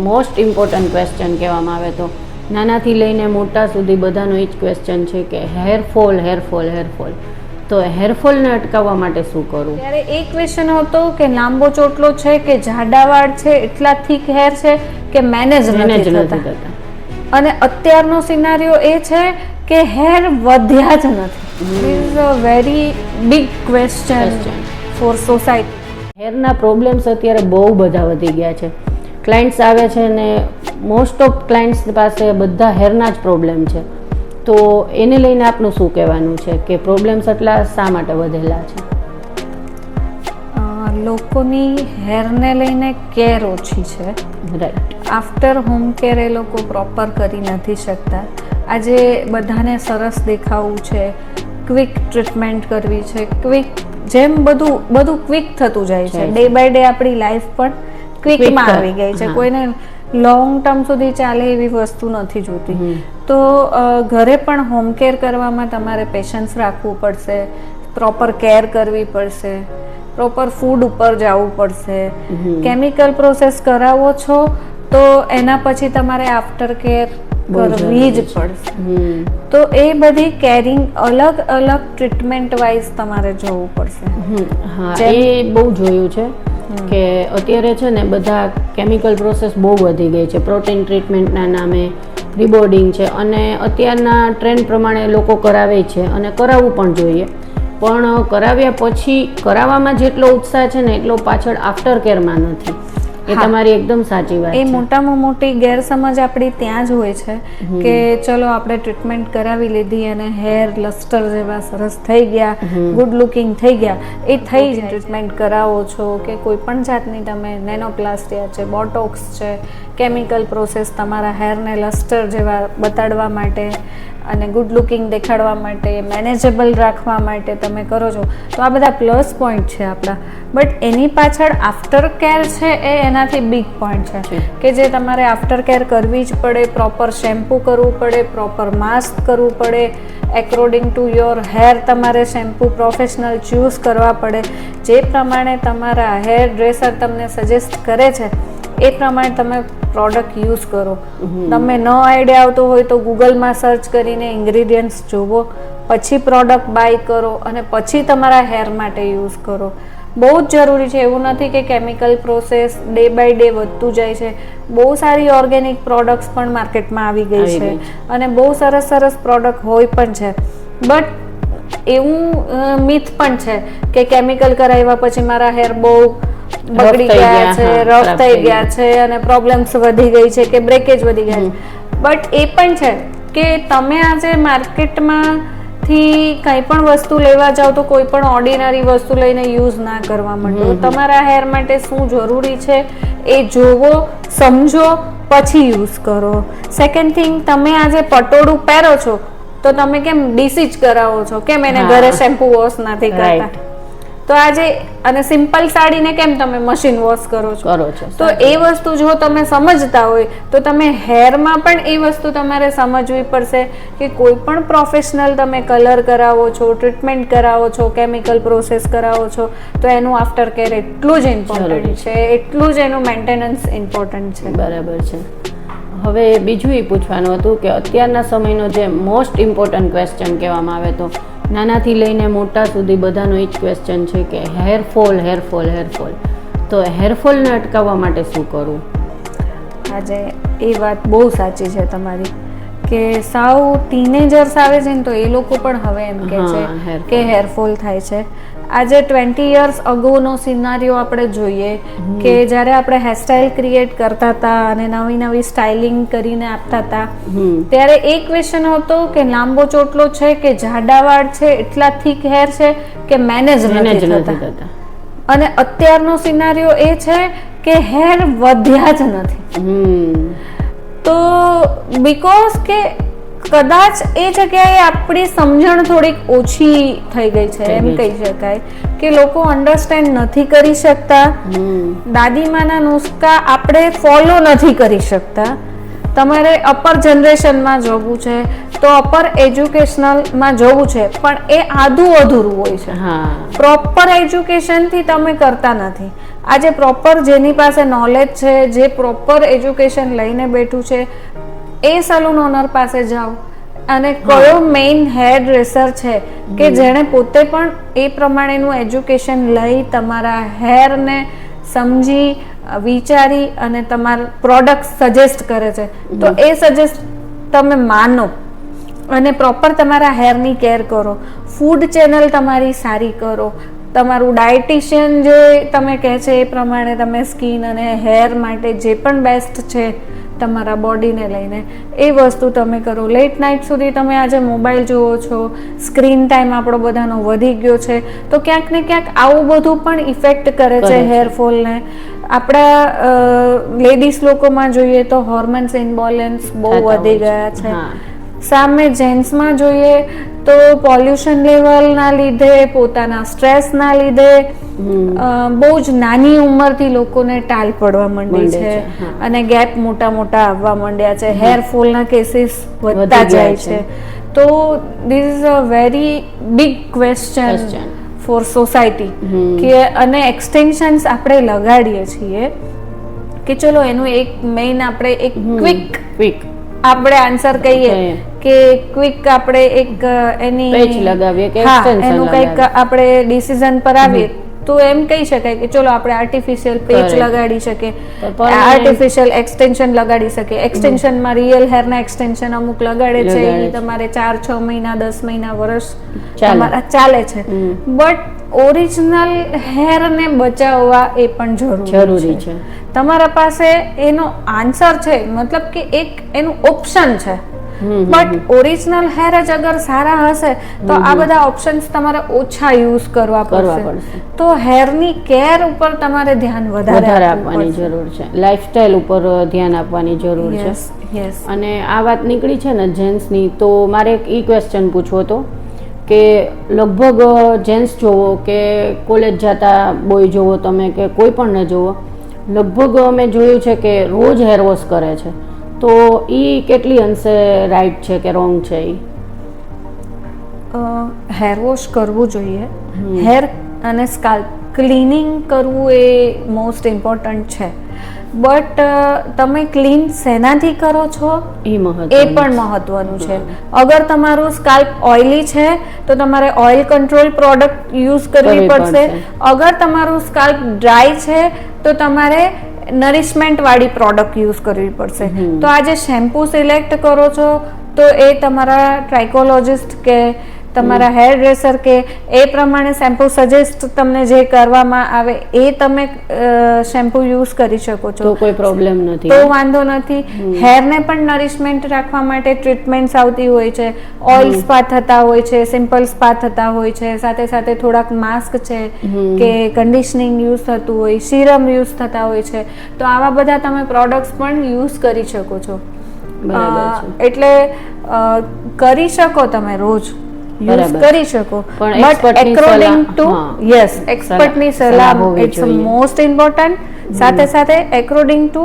Most important question કહેવામાં આવે તો નાનાથી લઈને મોટા સુધી બધાનો એ જ ક્વેશ્ચન છે કે હેરફોલ તો હેરફોલને અટકાવવા માટે શું કરવું? ત્યારે એક ક્વેશ્ચન હતો કે લાંબો ચોટલો છે કે જાડા વાળ છે, એટલા થીક હેર છે કે મેનેજ નથી થતા. અને અત્યારનો સિનારીઓ એ છે કે હેર વધ્યા જ નથી. This is a very big question for society. હેરના પ્રોબ્લેમ્સ અત્યારે બહુ બધા વધી ગયા છે. ક્લાયન્ટ્સ આવે છે ને મોસ્ટ ઓફ ક્લાયન્ટ્સ પાસે બધા હેરના જ પ્રોબ્લેમ છે. તો એને લઈને આપનું શું કહેવાનું છે કે પ્રોબ્લેમ્સ એટલા શા માટે વધેલા છે? લોકોની હેરને લઈને કેર ઓછી છે. રાઈટ. આફ્ટર હોમ કેર એ લોકો પ્રોપર કરી નથી શકતા. આજે બધાને સરસ દેખાવું છે, ક્વિક ટ્રીટમેન્ટ કરવી છે, ક્વિક જેમ બધું ક્વિક થતું જાય છે. ડે બાય ડે આપણી લાઈફ પણ ક્વિકમાં આવી ગઈ છે. કોઈને લોંગ ટર્મ સુધી ચાલે એવી વસ્તુ નથી જોતી. તો ઘરે પણ હોમ કેર કરવામાં તમારે પેશન્સ રાખવું પડશે, પ્રોપર કેર કરવી પડશે, પ્રોપર ફૂડ ઉપર જવું પડશે. કેમિકલ પ્રોસેસ કરાવો છો તો એના પછી તમારે આફ્ટર કેર કરવી જ પડશે. તો એ બધી કેરિંગ અલગ અલગ ટ્રીટમેન્ટ વાઇઝ તમારે જોવું પડશે. હા, એ બહુ જોયું છે કે અત્યારે છે ને બધા કેમિકલ પ્રોસેસ બહુ વધી ગઈ છે. પ્રોટીન ટ્રીટમેન્ટના નામે રિબોર્ડિંગ છે અને અત્યારના ટ્રેન્ડ પ્રમાણે લોકો કરાવે છે અને કરાવવું પણ જોઈએ. પણ કરાવ્યા પછી કરાવવામાં જેટલો ઉત્સાહ છે ને એટલો પાછળ આફ્ટર કેરમાં નથી. એ તમારી એકદમ સાચી વાત છે. એ મોટામાં મોટી ગેરસમજ આપણી ત્યાં જ હોય છે કે ચલો આપણે ટ્રીટમેન્ટ કરાવી લીધી અને હેર લસ્ટર જેવા સરસ થઈ ગયા, ગુડ લુકિંગ થઈ ગયા. એ થઈ જાય. ટ્રીટમેન્ટ કરાવો છો કે કોઈ પણ જાતની તમે નેનોપ્લાસ્ટિયા છે, બોટોક્સ છે, કેમિકલ પ્રોસેસ તમારા હેરને લસ્ટર જેવા બતાડવા માટે અને ગુડ લુકિંગ દેખાડવા માટે, મેનેજેબલ રાખવા માટે તમે કરો છો, તો આ બધા પ્લસ પોઈન્ટ છે આપણા. બટ એની પાછળ આફ્ટર કેર છે એ એનાથી બિગ પોઈન્ટ છે કે જે તમારે આફ્ટર કેર કરવી જ પડે. પ્રોપર શેમ્પૂ કરવું પડે, પ્રોપર માસ્ક કરવું પડે, એકોર્ડિંગ ટુ યોર હેર તમારે શેમ્પૂ પ્રોફેશનલ ચૂઝ કરવા પડે. જે પ્રમાણે તમારા હેર ડ્રેસર તમને સજેસ્ટ કરે છે એ પ્રમાણે તમે પ્રોડક્ટ યુઝ કરો. તમે ન આઈડિયા આવતો હોય તો ગૂગલમાં સર્ચ કરીને ઇન્ગ્રીડિયન્ટ્સ જોવો, પછી પ્રોડક્ટ બાય કરો અને પછી તમારા હેર માટે યુઝ કરો. બહુ જ જરૂરી છે. એવું નથી કે chemical process day by day વધતું જાય છે. બહુ સારી ઓર્ગેનિક પ્રોડક્ટ્સ પણ માર્કેટમાં આવી ગઈ છે અને બહુ સરસ સરસ પ્રોડક્ટ હોય પણ છે. બટ એવું મિથ પણ છે કે કેમિકલ કરાવ્યા પછી મારા હેર બહુ બગડી ગયા છે, રફ થઈ ગયા છે અને પ્રોબ્લેમ્સ વધી ગઈ છે કે બ્રેકેજ વધી ગયા છે. બટ એ પણ છે કે તમે આજે માર્કેટમાંથી કંઈ પણ વસ્તુ લેવા જાઓ તો કોઈ પણ ઓર્ડિનરી વસ્તુ લઈને યુઝ ના કરવા માંડો. તમારા હેર માટે શું જરૂરી છે એ જોવો, સમજો, પછી યુઝ કરો. સેકન્ડ થિંગ, તમે આજે પટોળું પહેરો છો તો તમે કેમ ડીસી જ કરાવો છો, કેમ એને ઘરે શેમ્પુ વોશ નથી કરતા? તો આજે અને સિમ્પલ સાડીને કેમ તમે મશીન વોશ કરો છો? તો એ વસ્તુ જો તમે સમજતા હોય તો તમે હેરમાં પણ એ વસ્તુ તમારે સમજવી પડશે કે કોઈ પણ પ્રોફેશનલ તમે કલર કરાવો છો, ટ્રીટમેન્ટ કરાવો છો, કેમિકલ પ્રોસેસ કરાવો છો તો એનું આફ્ટર કેર એટલું જ ઇમ્પોર્ટન્ટ છે, એટલું જ એનું મેન્ટેનન્સ ઇમ્પોર્ટન્ટ છે. બરાબર છે. હવે બીજું એ પૂછવાનું હતું કે અત્યારના સમયનો જે મોસ્ટ ઇમ્પોર્ટન્ટ ક્વેશ્ચન કહેવામાં આવે તો નાનાથી લઈને મોટા સુધી બધાનો એ જ ક્વેશ્ચન છે કે હેરફોલ તો હેરફોલને અટકાવવા માટે શું કરવું? આજે એ વાત બહુ સાચી છે તમારી કે સાવ ટીનેજર્સ આવે છે ને તો એ લોકો પણ હવે એમ કહે છે કે હેરફોલ થાય છે. આજે 20 years અગોનો સિનારીઓ આપણે જોઈએ કે જ્યારે આપણે હેરસ્ટાઇલ ક્રિએટ કરતા હતા અને નવી નવી સ્ટાઇલિંગ કરીને આપતા હતા ત્યારે એક ક્વેશ્ચન હતો કે લાંબો ચોટલો છે કે જાડા વાળ છે, એટલા થીક હેર છે કે મેનેજ નથી થતા. અને અત્યારનો સિનારીઓ એ છે કે હેર વધ્યા જ નથી. તો બીકોઝ કે કદાચ એ જગ્યાએ આપણી સમજણ થોડીક ઓછી થઈ ગઈ છે એમ કહી શકાય કે લોકો અન્ડરસ્ટેન્ડ નથી કરી શકતા. દાદીમાના નુસ્ખા આપણે ફોલો નથી કરી શકતા. તમારે અપર જનરેશનમાં જવું છે તો અપર એજ્યુકેશનલમાં જવું છે, પણ એ આધું અધૂરું હોય છે. હા, પ્રોપર એજ્યુકેશનથી તમે કરતા નથી. આજે પ્રોપર જેની પાસે નોલેજ છે, જે પ્રોપર એજ્યુકેશન લઈને બેઠું છે, એ સલૂન ઓનર પાસે જાઓ અને કયો મેઇન હેર ડ્રેસર છે કે જેણે પોતે પણ એ પ્રમાણેનું એજ્યુકેશન લઈ તમારા હેરને સમજી વિચારી અને તમારા પ્રોડક્ટ સજેસ્ટ કરે છે, તો એ સજેસ્ટ તમે માનો અને પ્રોપર તમારા હેરની કેર કરો. ફૂડ ચેનલ તમારી સારી કરો. તમારું ડાયટિશિયન જે તમે કહે છે એ પ્રમાણે તમે સ્કિન અને હેર માટે જે પણ બેસ્ટ છે તમારા બોડીને લઈને એ વસ્તુ તમે કરો. લેટ નાઇટ સુધી તમે આજે મોબાઈલ જુઓ છો, સ્ક્રીન ટાઈમ આપણો બધાનો વધી ગયો છે, તો ક્યાંક ને ક્યાંક આવું બધું પણ ઇફેક્ટ કરે છે હેરફોલને. આપણા લેડીઝ લોકોમાં જોઈએ તો હોર્મોન્સ ઇમ્બેલેન્સ બહુ વધી ગયા છે. સામે જેન્ટ્સમાં જોઈએ તો પોલ્યુશન લેવલના લીધે, પોતાના સ્ટ્રેસના લીધે બહુ જ નાની ઉંમરથી લોકોને ટાલ પડવા માંડી છે અને ગેપ મોટા મોટા આવવા માંડ્યા છે. હેરફોલના કેસીસ વધતા જાય છે. તો this is a very big question for society કે અને એક્સટેન્શન્સ આપણે લગાડીએ છીએ કે ચલો એનું એક મેઇન આપણે એક ક્વિક આપણે આન્સર કહીએ કે ક્વિક આપણે એક એની પેચ લગાવીએ કે એનું કંઈક આપણે ડિસિઝન પર આવીએ તો એમ કહી શકાય કે ચલો આપણે આર્ટિફિશિયલ પેચ લગાડી શકીએ, આર્ટિફિશિયલ એક્સટેન્શન લગાડી શકીએ. એક્સટેન્શનમાં રિયલ હેરના એક્સટેન્શન અમુક લગાડે છે, એ તમારે 4-6 મહિના 10 મહિના વર્ષ તમારા ચાલે છે. બટ ઓરિજિનલ હેરને બચાવવા એ પણ જરૂરી છે. તમારા પાસે એનો આન્સર છે, મતલબ કે એક એનું ઓપ્શન છે. બટ ઓરિજિનલ હેર જ અગર સારા હશે તો આ બધા ઓપ્શન્સ તમારે ઓછા યુઝ કરવા પડશે. તો હેરની કેર ઉપર તમારે ધ્યાન વધારે આપવાની જરૂર છે, લાઈફસ્ટાઈલ ઉપર ધ્યાન આપવાની જરૂર છે. અને આ વાત નીકળી છે ને જેન્ટ્સની, તો મારે એક ઈ ક્વેશ્ચન પૂછવો હતો કે લગભગ જેન્ટ્સ જોવો કે કોલેજ જતા બોય જોવો તમે કે કોઈ પણ ને જોવો, લગભગ અમે જોયું છે કે રોજ હેર વોશ કરે છે. તો ઈ કેટલી અંશે રાઈટ છે કે રોંગ છે? હેર વોશ કરવું જોઈએ. હેર અને સ્કાલ્પ ક્લીનિંગ કરવું એ મોસ્ટ ઇમ્પોર્ટન્ટ છે. બટ તમે ક્લીન શેનાથી કરો છો એ પણ મહત્વનું છે. અગર તમારું સ્કાલ્પ ઓઇલી છે તો તમારે ઓઇલ કંટ્રોલ પ્રોડક્ટ યુઝ કરવી પડશે. અગર તમારું સ્કાલ્પ ડ્રાય છે તો તમારે નરિશમેન્ટ વાળી પ્રોડક્ટ યુઝ કરવી પડશે. તો આજે શેમ્પુ સિલેક્ટ કરો છો તો એ તમારા ટ્રાઇકોલોજિસ્ટ કે તમારા હેર ડ્રેસર કે એ પ્રમાણે શેમ્પુ સજેસ્ટ તમને જે કરવામાં આવે એ તમે શેમ્પુ યુઝ કરી શકો છો, તો કોઈ પ્રોબ્લેમ નથી, તો વાંધો નથી. હેરને પણ નરિશમેન્ટ રાખવા માટે ટ્રીટમેન્ટ્સ આવતી હોય છે. ઓઇલ સ્પા થતા હોય છે, સિમ્પલ સ્પા થતા હોય છે, સાથે સાથે થોડાક માસ્ક છે કે કન્ડિશનિંગ યુઝ થતું હોય, સિરમ યુઝ થતા હોય છે. તો આવા બધા તમે પ્રોડક્ટ્સ પણ યુઝ કરી શકો છો. એટલે કરી શકો તમે રોજ યુઝ કરી શકો, બટ એકોર્ડિંગ ટુ એક્સપર્ટની સલાહ ઇટ્સ મોસ્ટ ઇમ્પોર્ટન્ટ. સાથે સાથે according to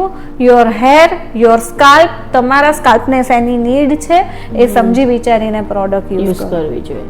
your hair, your scalp, તમારા સ્કાલ્પને શેની નીડ છે એ સમજી વિચારીને પ્રોડક્ટ યુઝ કરવી જોઈએ.